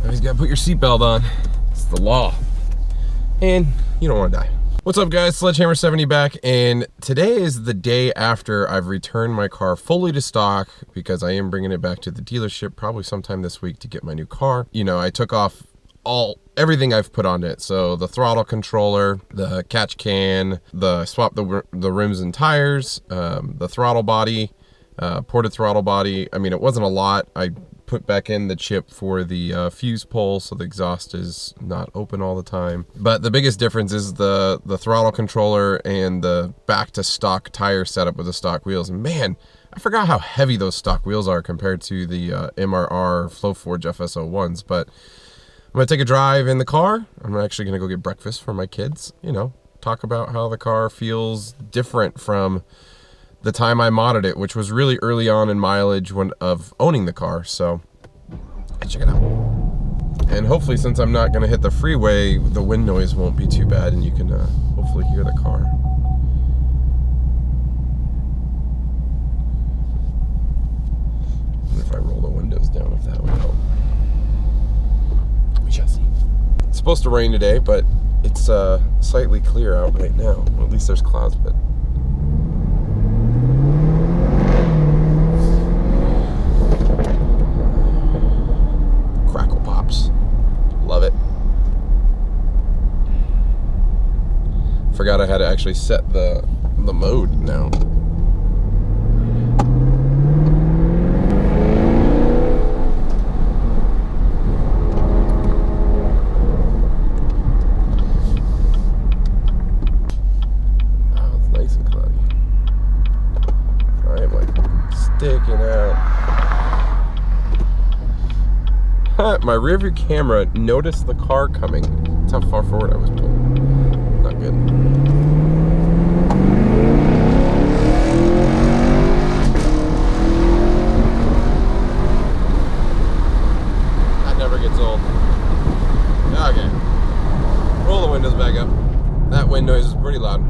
Always gotta put your seatbelt on. It's the law. And you don't want to die. What's up, guys? Sledgehammer 70 back, and today is the day after I've returned my car fully to stock because I am bringing it back to the dealership probably sometime this week to get my new car. You know, I took off everything I've put on it. So the throttle controller, the catch can, swapped the rims and tires, the throttle body, ported throttle body. I mean, it wasn't a lot. I put back in the chip for the fuse pole so the exhaust is not open all the time. But the biggest difference is the throttle controller and the back to stock tire setup with the stock wheels. And man, I forgot how heavy those stock wheels are compared to the MRR Flowforge FS01s. But I'm gonna take a drive in the car. I'm actually gonna go get breakfast for my kids. You know, talk about how the car feels different from the time I modded it, which was really early on in mileage of owning the car. So check it out. And hopefully, since I'm not gonna hit the freeway, the wind noise won't be too bad and you can hopefully hear the car. And if I roll the windows down, if that would help. We shall see. It's supposed to rain today, but it's slightly clear out right now. Well, at least there's clouds, but love it. Forgot I had to actually set the mode now. Oh, it's nice and cloudy. I am like sticking out. My rearview camera noticed the car coming. That's how far forward I was pulling. Not good. That never gets old. Okay. Roll the windows back up. That wind noise is pretty loud.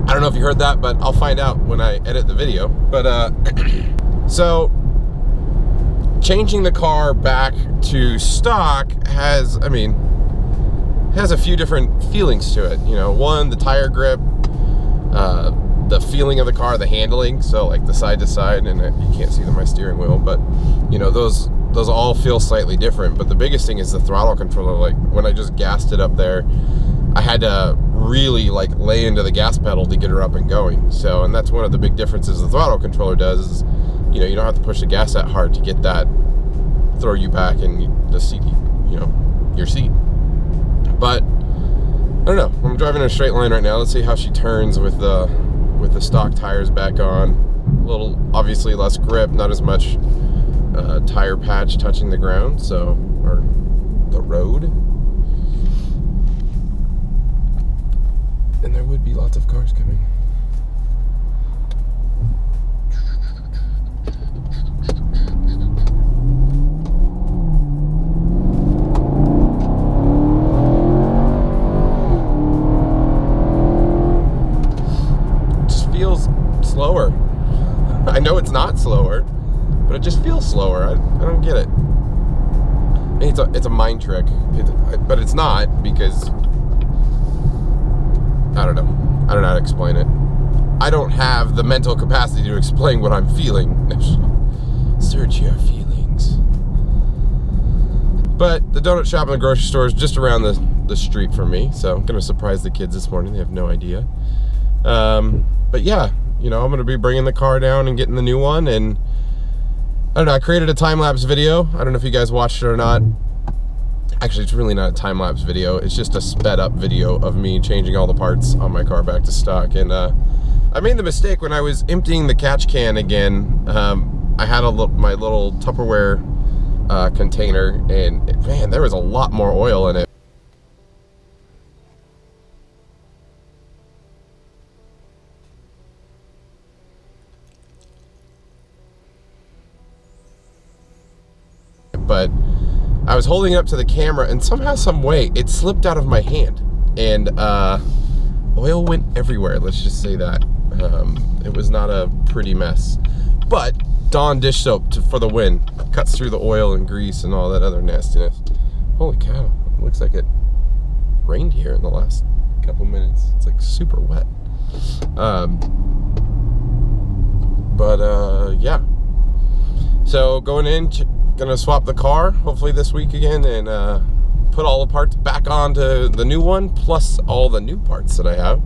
I don't know if you heard that, but I'll find out when I edit the video. But, so changing the car back to stock has a few different feelings to it. You know, one, the tire grip, the feeling of the car, the handling, so like the side to side, and you can't see my steering wheel, but you know, those all feel slightly different. But the biggest thing is the throttle controller. Like when I just gassed it up there, I had to really like lay into the gas pedal to get her up and going. So, and that's one of the big differences the throttle controller does is, you know, you don't have to push the gas that hard to get that, throw you back in the seat, you know, your seat. But I don't know. I'm driving in a straight line right now. Let's see how she turns with the stock tires back on. A little, obviously less grip, not as much tire patch touching the ground, so, or the road. And there would be lots of cars coming. Slower. I know it's not slower, but it just feels slower. I don't get it. It's a mind trick, but it's not, because I don't know. I don't know how to explain it. I don't have the mental capacity to explain what I'm feeling. Search your feelings. But the donut shop and the grocery store is just around the street from me, so I'm gonna surprise the kids this morning. They have no idea. But yeah. You know, I'm going to be bringing the car down and getting the new one, and I don't know, I created a time-lapse video. I don't know if you guys watched it or not. Actually, it's really not a time-lapse video. It's just a sped-up video of me changing all the parts on my car back to stock. And I made the mistake when I was emptying the catch can again. I had my little Tupperware container, and man, there was a lot more oil in it. But I was holding it up to the camera, and somehow, some way, it slipped out of my hand, and oil went everywhere. Let's just say that. It was not a pretty mess. But Dawn dish soap for the win. Cuts through the oil and grease and all that other nastiness. Holy cow, it looks like it rained here in the last couple minutes. It's like super wet. Yeah. So going in, gonna swap the car hopefully this week again, and put all the parts back onto the new one, plus all the new parts that I have.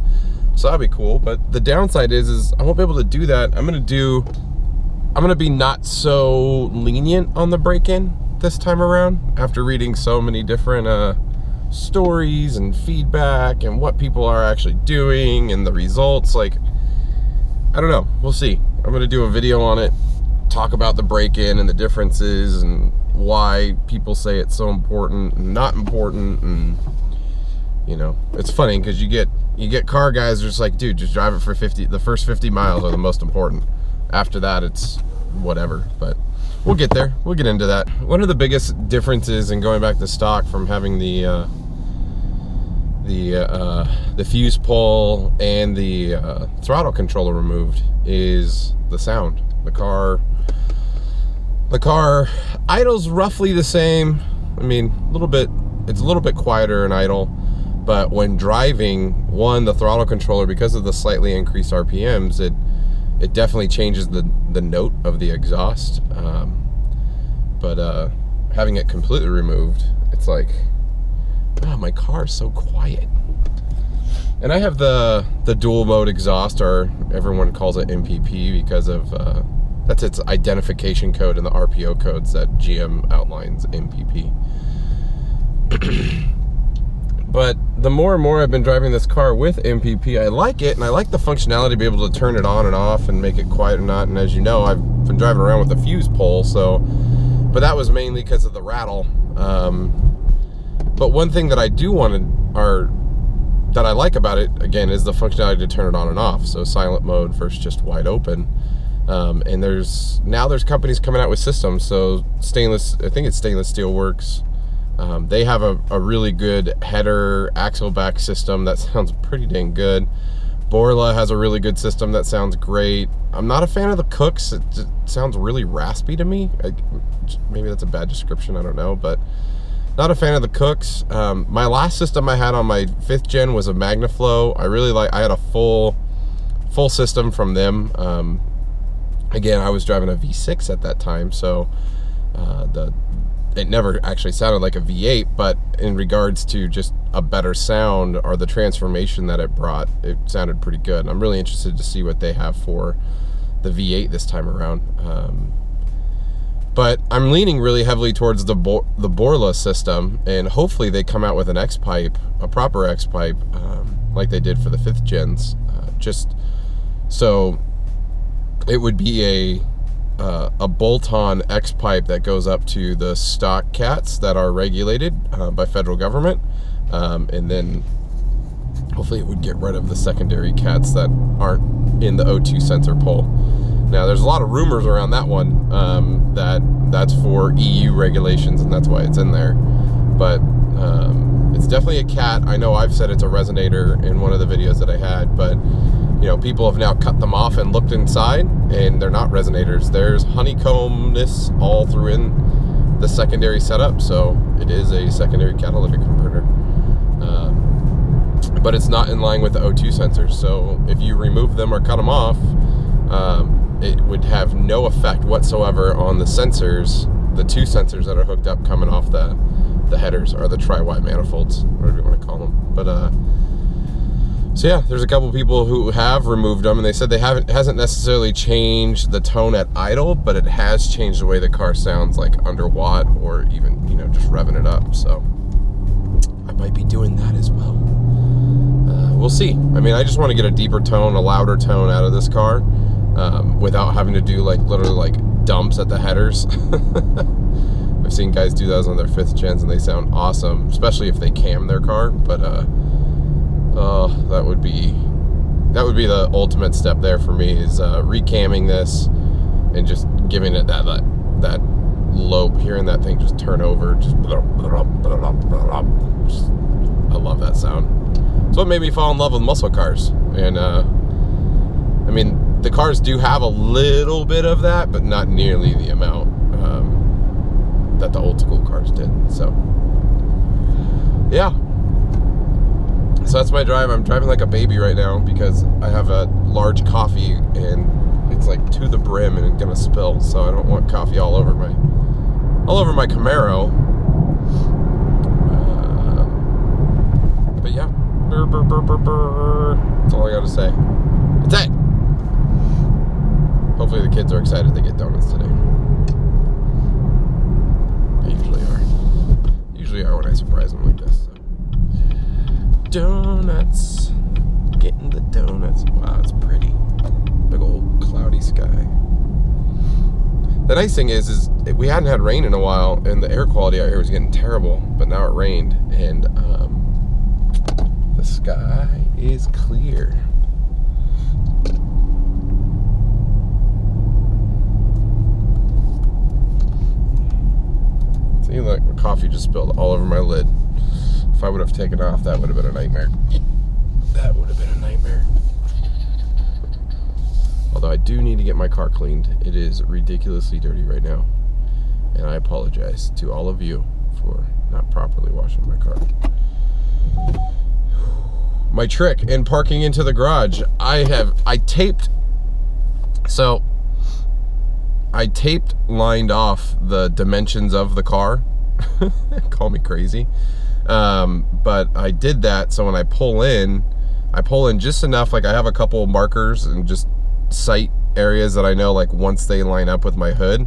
So that'll be cool. But the downside is I won't be able to do that. I'm gonna be not so lenient on the break-in this time around, after reading so many different stories and feedback and what people are actually doing and the results. Like, I don't know, we'll see. I'm gonna do a video on it, talk about the break-in and the differences and why people say it's so important and not important. And you know, it's funny because you get car guys just like, dude, just drive it for 50. The first 50 miles are the most important. After that, it's whatever. But we'll get there. We'll get into that. One of the biggest differences in going back to stock from having the fuse pull and the throttle controller removed is the sound. The car idles roughly the same. I mean, it's a little bit quieter in idle, but when driving, the throttle controller, because of the slightly increased RPMs, it definitely changes the note of the exhaust. But having it completely removed, it's like, oh, my car is so quiet. And I have the dual mode exhaust, or everyone calls it MPP, because of that's its identification code in the RPO codes that GM outlines, MPP. But the more and more I've been driving this car with MPP, I like it, and I like the functionality to be able to turn it on and off and make it quiet or not. And as you know, I've been driving around with a fuse pull, but that was mainly because of the rattle. But one thing that I do want that I like about it, again, is the functionality to turn it on and off. So silent mode versus just wide open. And there's companies coming out with systems. So I think it's Stainless Steel Works. They have a really good header axle back system that sounds pretty dang good. Borla has a really good system that sounds great. I'm not a fan of the Cooks. It sounds really raspy to me. Maybe that's a bad description, I don't know, but not a fan of the Cooks. My last system I had on my 5th gen was a MagnaFlow. I had a full system from them. Again, I was driving a V6 at that time, so it never actually sounded like a V8, but in regards to just a better sound or the transformation that it brought, it sounded pretty good. I'm really interested to see what they have for the V8 this time around. But I'm leaning really heavily towards the Borla system, and hopefully they come out with an X-pipe, a proper X-pipe, like they did for the 5th gens. Just so it would be a bolt-on X-pipe that goes up to the stock cats that are regulated by federal government, and then hopefully it would get rid of the secondary cats that aren't in the O2 sensor pull. Now there's a lot of rumors around that one, that's for EU regulations, and that's why it's in there. But it's definitely a cat. I know I've said it's a resonator in one of the videos that I had, but you know, people have now cut them off and looked inside, and they're not resonators. There's honeycombness all through in the secondary setup, so it is a secondary catalytic converter. But it's not in line with the O2 sensors, so if you remove them or cut them off, it would have no effect whatsoever on the sensors, the 2 sensors that are hooked up coming off the headers, or the tri-Y manifolds, whatever you want to call them. But so yeah, there's a couple people who have removed them, and they said it hasn't necessarily changed the tone at idle, but it has changed the way the car sounds, like under watt, or even, you know, just revving it up. So I might be doing that as well. We'll see. I mean, I just want to get a deeper tone, a louder tone out of this car, without having to do literally dumps at the headers. I've seen guys do those on their 5th gens, and they sound awesome, especially if they cam their car. But that would be the ultimate step there for me, is recamming this and just giving it that lope, hearing that thing just turn over. I love that sound. It's what made me fall in love with muscle cars. And I mean, the cars do have a little bit of that, but not nearly the amount that the old school cars did. So yeah. So that's my drive. I'm driving like a baby right now because I have a large coffee and it's like to the brim and it's gonna spill. So I don't want coffee all over my Camaro. But yeah, that's all I gotta say. That's it. Hopefully the kids are excited they get donuts today. They usually are when I surprise them like this. So. Donuts. Getting the donuts. Wow, it's pretty. Big old cloudy sky. The nice thing is we hadn't had rain in a while, and the air quality out here was getting terrible. But now it rained, and the sky is clear. See, look, the coffee just spilled all over my lid. If I would have taken off, that would have been a nightmare. That would have been a nightmare. Although I do need to get my car cleaned. It is ridiculously dirty right now. And I apologize to all of you for not properly washing my car. My trick in parking into the garage, I taped lined off the dimensions of the car. Call me crazy. But I did that so when I pull in just enough, like I have a couple markers and just sight areas that I know, like once they line up with my hood,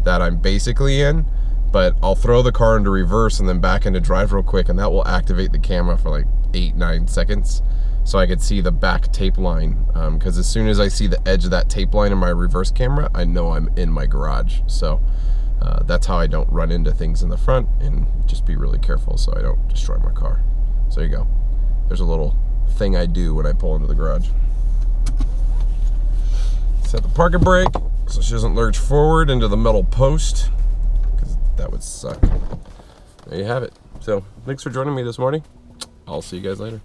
that I'm basically in. But I'll throw the car into reverse and then back into drive real quick, and that will activate the camera for like 8-9 seconds so I could see the back tape line, because as soon as I see the edge of that tape line in my reverse camera, I know I'm in my garage. So that's how I don't run into things in the front, and just be really careful so I don't destroy my car. So there you go. There's a little thing I do when I pull into the garage. Set the parking brake so she doesn't lurch forward into the metal post, because that would suck. There you have it. So thanks for joining me this morning. I'll see you guys later.